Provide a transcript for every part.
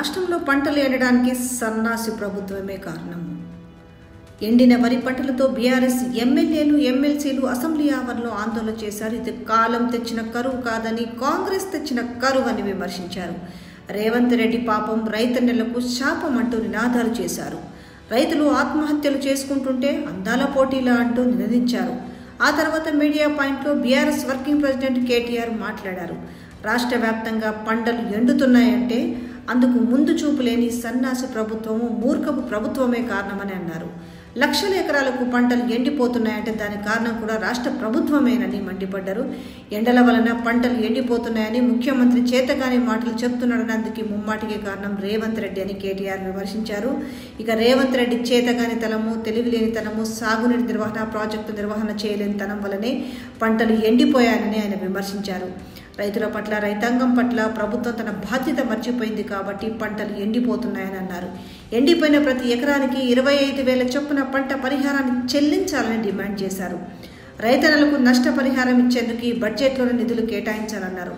రాష్ట్రంలో పంటలు ఎండడానికి సన్నాసి ప్రభుత్వమే కారణం. ఎండిన వరి పంటలతో బీఆర్ఎస్ ఎమ్మెల్యేలు ఎమ్మెల్సీలు అసెంబ్లీ ఆవరణలో ఆందోళన చేశారు. ఇది కాలం తెచ్చిన కరువు కాదని కాంగ్రెస్ తెచ్చిన కరువు అని విమర్శించారు. రేవంత్ రెడ్డి పాపం రైతన్నలకు శాపం అంటూ నినాదాలు చేశారు. రైతులు ఆత్మహత్యలు చేసుకుంటుంటే అందాల పోటీలా అంటూ నినదించారు. ఆ తర్వాత మీడియా పాయింట్లో బీఆర్ఎస్ వర్కింగ్ ప్రెసిడెంట్ కేటీఆర్ మాట్లాడారు. రాష్ట్ర వ్యాప్తంగా పంటలు ఎండుతున్నాయంటే అందుకు ముందు చూపు లేని సన్నాసి ప్రభుత్వము, మూర్ఖపు ప్రభుత్వమే కారణమని అన్నారు. లక్షల ఎకరాలకు పంటలు ఎండిపోతున్నాయంటే దానికి కారణం కూడా రాష్ట్ర ప్రభుత్వమేనని మండిపడ్డారు. ఎండల వలన పంటలు ఎండిపోతున్నాయని ముఖ్యమంత్రి చేతగాని మాటలు చెప్తున్నాడని అందుకు ముమ్మాటికి కారణం రేవంత్ రెడ్డి అని కేటీఆర్ విమర్శించారు. ఇక రేవంత్ రెడ్డి చేతగాని తనము, తెలివిలేనితనము, సాగునీటి నిర్వహణ, ప్రాజెక్టు నిర్వహణ చేయలేని తనం వల్లనే పంటలు ఎండిపోయాయని ఆయన విమర్శించారు. రైతుల పట్ల, రైతాంగం పట్ల ప్రభుత్వం తన బాధ్యత మర్చిపోయింది కాబట్టి పంటలు ఎండిపోతున్నాయని అన్నారు. ఎండిపోయిన ప్రతి ఎకరానికి 25,000 చొప్పున పంట పరిహారాన్ని చెల్లించాలని డిమాండ్ చేశారు. రైతన్నలకు నష్టపరిహారం ఇచ్చేందుకు ఈ బడ్జెట్లోని నిధులు కేటాయించాలన్నారు.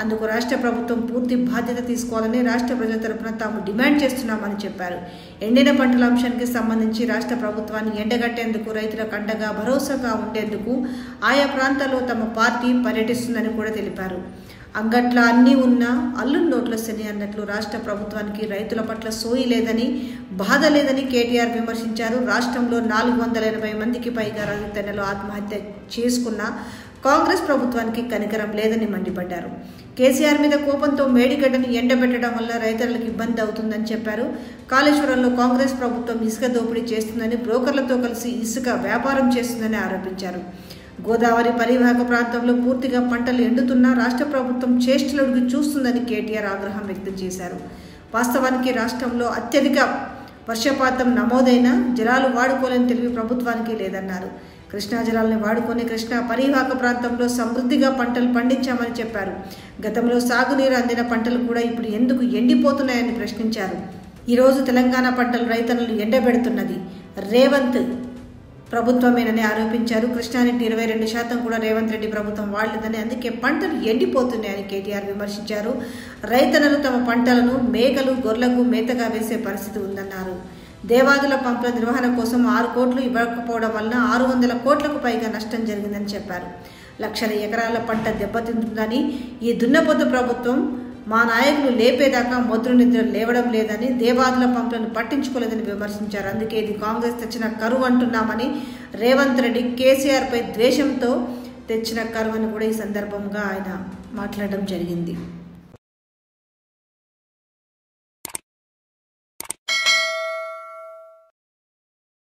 అందుకు రాష్ట్ర ప్రభుత్వం పూర్తి బాధ్యత తీసుకోవాలని రాష్ట్ర ప్రజల తరపున తాము డిమాండ్ చేస్తున్నామని చెప్పారు. ఎండిన పంటల అంశానికి సంబంధించి రాష్ట్ర ప్రభుత్వాన్ని ఎండగట్టేందుకు, రైతులకు అండగా భరోసాగా ఉండేందుకు ఆయా ప్రాంతాల్లో తమ పార్టీ పర్యటిస్తుందని కూడా తెలిపారు. అంగట్ల అన్నీ ఉన్నా అల్లు నోట్ల శని అన్నట్లు రాష్ట్ర ప్రభుత్వానికి రైతుల పట్ల సోయి లేదని, బాధ లేదని కేటీఆర్ విమర్శించారు. రాష్ట్రంలో 480 మందికి పైగా రైతన్నలు ఆత్మహత్య చేసుకున్న కాంగ్రెస్ ప్రభుత్వానికి కనికరం లేదని మండిపడ్డారు. కేసీఆర్ మీద కోపంతో మేడిగడ్డను ఎండబెట్టడం వల్ల రైతులకు ఇబ్బంది అవుతుందని చెప్పారు. కాళేశ్వరంలో కాంగ్రెస్ ప్రభుత్వం ఇసుక దోపిడీ చేస్తుందని, బ్రోకర్లతో కలిసి ఇసుక వ్యాపారం చేస్తుందని ఆరోపించారు. గోదావరి పరివాహక ప్రాంతంలో పూర్తిగా పంటలు ఎండుతున్నా రాష్ట్ర ప్రభుత్వం చేష్టలుడికి చూస్తుందని కేటీఆర్ ఆగ్రహం వ్యక్తం చేశారు. వాస్తవానికి రాష్ట్రంలో అత్యధిక వర్షపాతం నమోదైన జలాలు వాడుకోలేని తెలివి ప్రభుత్వానికి లేదన్నారు. కృష్ణా జలాలను వాడుకొని కృష్ణా పరివాహక ప్రాంతంలో సమృద్ధిగా పంటలు పండించామని చెప్పారు. గతంలో సాగునీరు అందిన పంటలు కూడా ఇప్పుడు ఎందుకు ఎండిపోతున్నాయని ప్రశ్నించారు. ఈరోజు తెలంగాణ పంటలు రైతన్నలు ఎండబెడుతున్నది రేవంత్ ప్రభుత్వమేనని ఆరోపించారు. కృష్ణానీటి 22% కూడా రేవంత్ రెడ్డి ప్రభుత్వం వాడలేదని, అందుకే పంటలు ఎండిపోతున్నాయని కేటీఆర్ విమర్శించారు. రైతన్నలు తమ పంటలను మేకలు, గొర్రెలకు మేతగా వేసే పరిస్థితి ఉందన్నారు. దేవాదుల పంపుల నిర్వహణ కోసం 6 కోట్లు ఇవ్వకపోవడం వలన 600 కోట్లకు పైగా నష్టం జరిగిందని చెప్పారు. లక్షల ఎకరాల పంట దెబ్బతింటుందని, ఈ దున్నపోతు ప్రభుత్వం మా నాయకులు లేపేదాకా మొద్దు నిద్ర లేవడం లేదని, దేవాదుల పంపులను పట్టించుకోలేదని విమర్శించారు. అందుకే ఇది కాంగ్రెస్ తెచ్చిన కరువు అంటున్నామని, రేవంత్ రెడ్డి కేసీఆర్పై ద్వేషంతో తెచ్చిన కరువు అని కూడా ఈ సందర్భంగా ఆయన మాట్లాడడం జరిగింది.